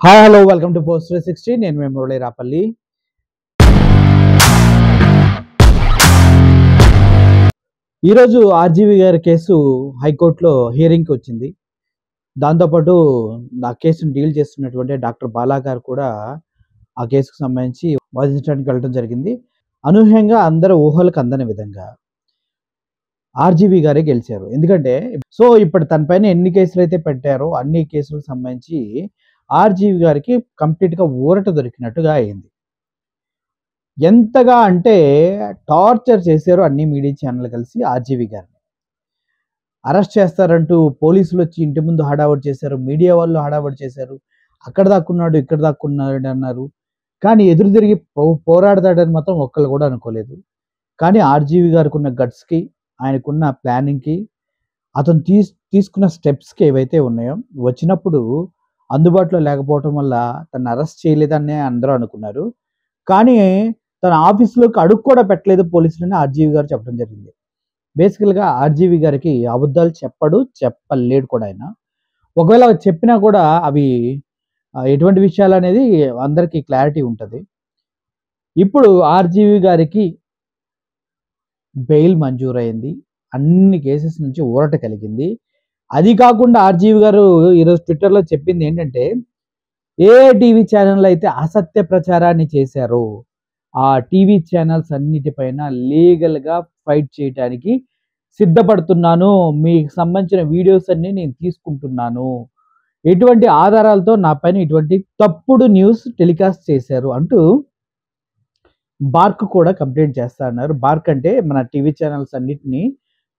Hi hello welcome to post 360. నేను మీ మురళి రాపల్లి. ఈరోజు RGV గారి కేసు హైకోర్టులో హియరింగ్కి వచ్చింది. దాంతోపాటు ఆ కేసును డీల్ చేస్తున్నటువంటి డాక్టర్ బాలా గారు కూడా ఆ కేసుకు సంబంధించి వాదించడానికి వెళ్ళడం జరిగింది. అనూహ్యంగా అందరూ ఊహలకు అందని విధంగా ఆర్జీవి గారే గెలిచారు. ఎందుకంటే ఇప్పుడు తన పైన ఎన్ని కేసులు అయితే పెట్టారో అన్ని కేసులకు సంబంధించి ఆర్జీవి గారికి కంప్లీట్గా ఊరట దొరికినట్టుగా అయింది. ఎంతగా అంటే టార్చర్ చేశారు అన్ని మీడియా ఛానల్ కలిసి ఆర్జీవి గారిని. అరెస్ట్ చేస్తారంటూ పోలీసులు వచ్చి ఇంటి ముందు హడావుడి చేశారు, మీడియా వాళ్ళు హడావుడి చేశారు. అక్కడ దాక్కున్నాడు ఇక్కడ దాక్కున్నాడు అన్నారు. కానీ ఎదురు తిరిగి పోరాడతాడని మాత్రం ఒక్కళ్ళు కూడా అనుకోలేదు. కానీ ఆర్జీవి గారికి ఉన్న గట్స్కి, ఆయనకున్న ప్లానింగ్కి, అతను తీసుకున్న స్టెప్స్కి ఏవైతే ఉన్నాయో వచ్చినప్పుడు అందుబాటులో లేకపోవటం వల్ల తను అరెస్ట్ చేయలేదని అందరూ అనుకున్నారు. కానీ తన ఆఫీస్లోకి అడుగు కూడా పెట్టలేదు పోలీసులని ఆర్జీవి గారు చెప్పడం జరిగింది. బేసికల్గా ఆర్జీవి గారికి అబద్ధాలు చెప్పలేడు కూడా ఆయన. ఒకవేళ చెప్పినా కూడా అవి ఎటువంటి విషయాలు అనేది అందరికీ క్లారిటీ ఉంటుంది. ఇప్పుడు ఆర్జీవి గారికి బెయిల్ మంజూరైంది. అన్ని కేసెస్ నుంచి ఊరట కలిగింది. అది కాకుండా ఆర్జీవి గారు ఈరోజు ట్విట్టర్లో చెప్పింది ఏంటంటే, ఏ టీవీ ఛానల్ అయితే అసత్య ప్రచారాన్ని చేశారో ఆ టీవీ ఛానల్స్ అన్నిటిపైన లీగల్గా ఫైట్ చేయడానికి సిద్ధపడుతున్నాను. మీకు సంబంధించిన వీడియోస్ అన్ని నేను తీసుకుంటున్నాను. ఎటువంటి ఆధారాలతో నా పైన ఇటువంటి తప్పుడు న్యూస్ టెలికాస్ట్ చేశారు అంటూ బార్క్ కూడా కంప్లైంట్ చేస్తా అన్నారు. బార్క్ అంటే మన టీవీ ఛానల్స్ అన్నిటిని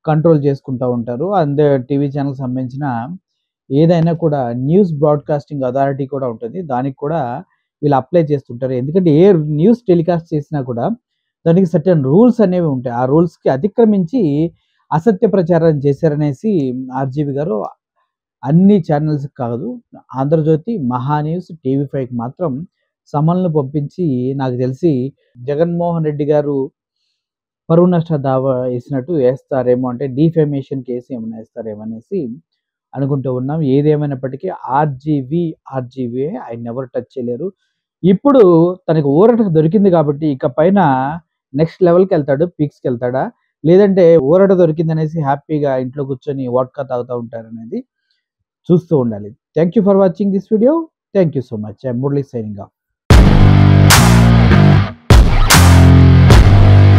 కంట్రోల్ చేసుకుంటూ ఉంటారు. టీవీ ఛానల్కి సంబంధించిన ఏదైనా కూడా న్యూస్ బ్రాడ్కాస్టింగ్ అథారిటీ కూడా ఉంటుంది. దానికి కూడా వీళ్ళు అప్లై చేస్తుంటారు. ఎందుకంటే ఏ న్యూస్ టెలికాస్ట్ చేసినా కూడా దానికి సర్టెన్ రూల్స్ అనేవి ఉంటాయి. ఆ రూల్స్కి అతిక్రమించి అసత్య ప్రచారం చేశారనేసి ఆర్జీవి గారు అన్ని ఛానల్స్కి కాదు, ఆంధ్రజ్యోతి, మహాన్యూస్, టీవీ5కి మాత్రం సమన్లు పంపించి నాకు తెలిసి జగన్మోహన్ రెడ్డి గారు పరువు నష్ట దావా వేసినట్టు వేస్తారేమో, అంటే డిఫేమేషన్ కేసు ఏమైనా వేస్తారేమో అనేసి అనుకుంటూ ఉన్నాం. ఏదేమైనప్పటికీ ఆర్జీవి ఆయన ఎవరు టచ్ చేయలేరు. ఇప్పుడు తనకు ఊరట దొరికింది కాబట్టి ఇక పైన నెక్స్ట్ లెవెల్కి వెళ్తాడు, పీక్స్కి వెళ్తాడా, లేదంటే ఊరట దొరికింది అనేసి హ్యాపీగా ఇంట్లో కూర్చొని వాడ్కా తాగుతూ ఉంటారనేది చూస్తూ ఉండాలి. Thank you for watching this video. Thank you so much. I'm Murali signing off.